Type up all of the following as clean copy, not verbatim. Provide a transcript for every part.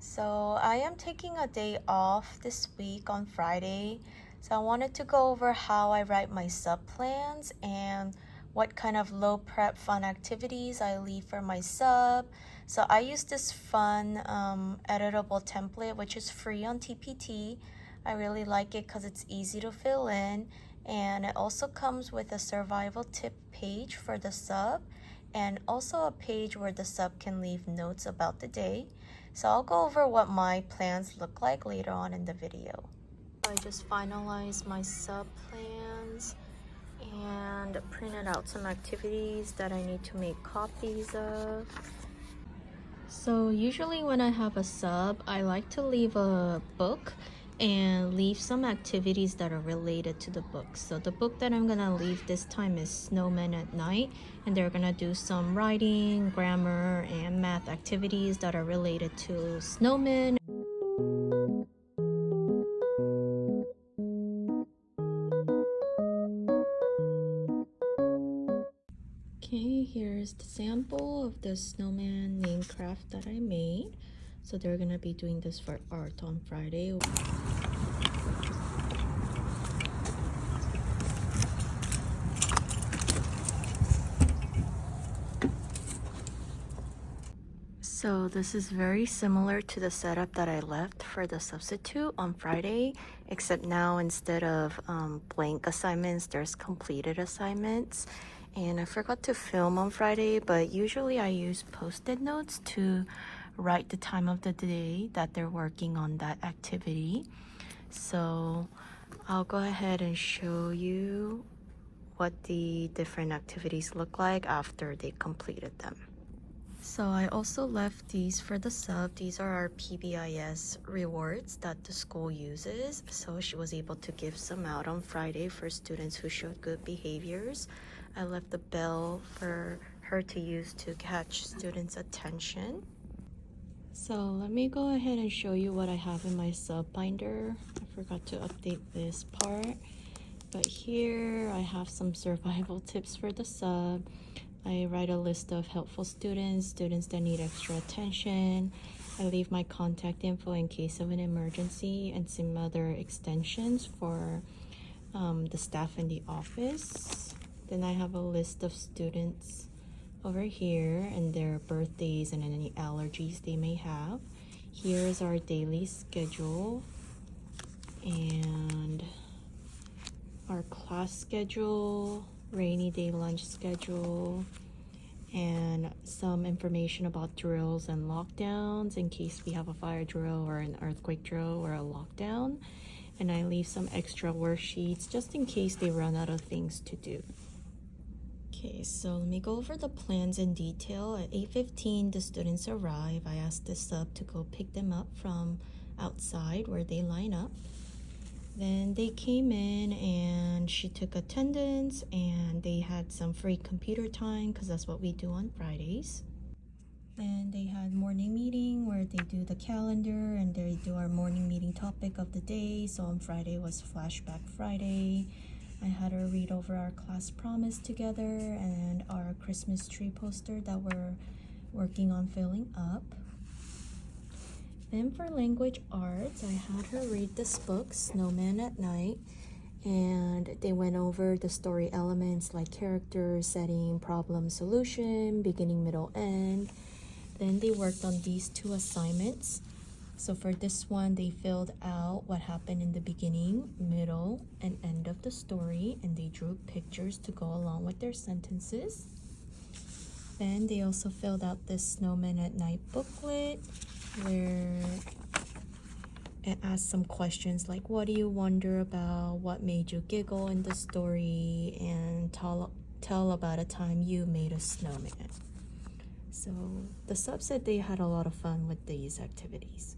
So I am taking a day off this week on Friday. So I wanted to go over how I write my sub plans and what kind of low prep fun activities I leave for my sub. So I use this fun editable template which is free on TPT. I really like it because it's easy to fill in, and it also comes with a survival tip page for the sub and also a page where the sub can leave notes about the day. So I'll go over what my plans look like later on in the video. I just finalized my sub plans and printed out some activities that I need to make copies of. So usually when I have a sub, I like to leave a book and leave some activities that are related to the book. So the book that I'm gonna leave this time is Snowmen at Night, and they're gonna do some writing, grammar, and math activities that are related to snowmen. Okay, here's the sample of the snowman name craft that I made. So they're gonna be doing this for art on Friday. So this is very similar to the setup that I left for the substitute on Friday, except now instead of blank assignments, there's completed assignments. And I forgot to film on Friday, but usually I use post-it notes to write the time of the day that they're working on that activity. So I'll go ahead and show you what the different activities look like after they completed them. So I also left these for the sub. These are our PBIS rewards that the school uses. So she was able to give some out on Friday for students who showed good behaviors. I left the bell for her to use to catch students' attention. So let me go ahead and show you what I have in my sub binder. I forgot to update this part. But here I have some survival tips for the sub. I write a list of helpful students that need extra attention. I leave my contact info in case of an emergency and some other extensions for the staff in the office. Then I have a list of students over here and their birthdays and any allergies they may have. Here is our daily schedule and our class schedule, rainy day lunch schedule, and some information about drills and lockdowns in case we have a fire drill or an earthquake drill or a lockdown. And I leave some extra worksheets just in case they run out of things to do. Okay, so let me go over the plans in detail. At 8:15, the students arrive. I asked the sub to go pick them up from outside where they line up. Then they came in and she took attendance and they had some free computer time because that's what we do on Fridays. Then they had morning meeting where they do the calendar and they do our morning meeting topic of the day. So on Friday was Flashback Friday. I had her read over our class promise together and our Christmas tree poster that we're working on filling up. Then for language arts, I had her read this book, Snowman at Night, and they went over the story elements like character, setting, problem, solution, beginning, middle, end. Then they worked on these two assignments. So for this one, they filled out what happened in the beginning, middle, and end of the story, and they drew pictures to go along with their sentences. Then they also filled out this Snowman at Night booklet, where it asks some questions like, what do you wonder about, what made you giggle in the story, and tell about a time you made a snowman. So the sub said they had a lot of fun with these activities.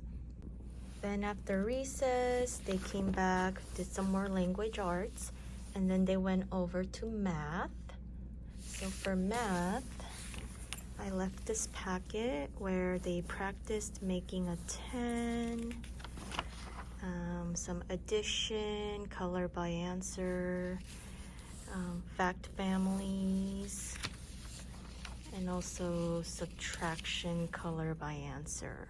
Then after recess, they came back, did some more language arts, and then they went over to math. So for math, I left this packet where they practiced making a 10, some addition, color by answer, fact families, and also subtraction, color by answer.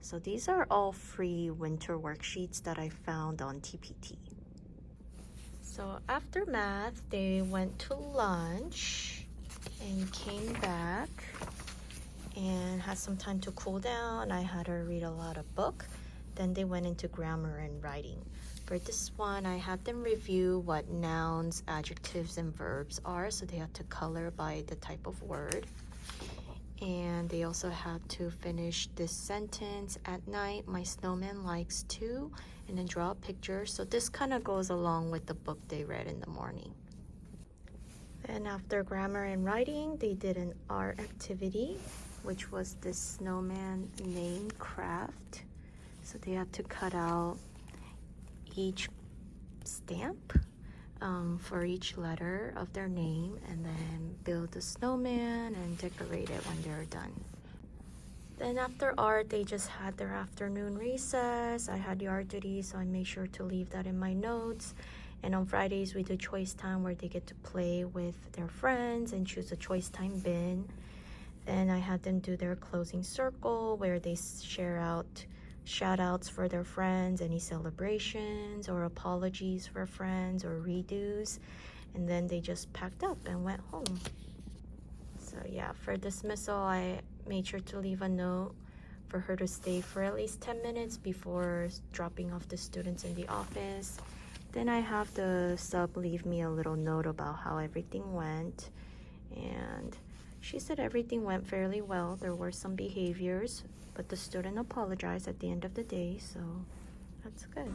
So these are all free winter worksheets that I found on TPT. So after math, they went to lunch and came back and had some time to cool down. I had her read a lot of book. Then they went into grammar and writing. For this one, I had them review what nouns, adjectives, and verbs are. So they had to color by the type of word. And they also had to finish this sentence: at night, my snowman likes to, and then draw a picture. So this kind of goes along with the book they read in the morning. Then after grammar and writing, they did an art activity, which was this snowman name craft. So they had to cut out each stamp for each letter of their name and then build a snowman and decorate it when they're done. Then after art, they just had their afternoon recess. I had yard duty, so I made sure to leave that in my notes. And on Fridays, we do choice time where they get to play with their friends and choose a choice time bin. Then I had them do their closing circle where they share out shout outs for their friends, any celebrations or apologies for friends or redos. And then they just packed up and went home. So yeah, for dismissal, I made sure to leave a note for her to stay for at least 10 minutes before dropping off the students in the office. Then I have the sub leave me a little note about how everything went. And she said everything went fairly well. There were some behaviors, but the student apologized at the end of the day, so that's good.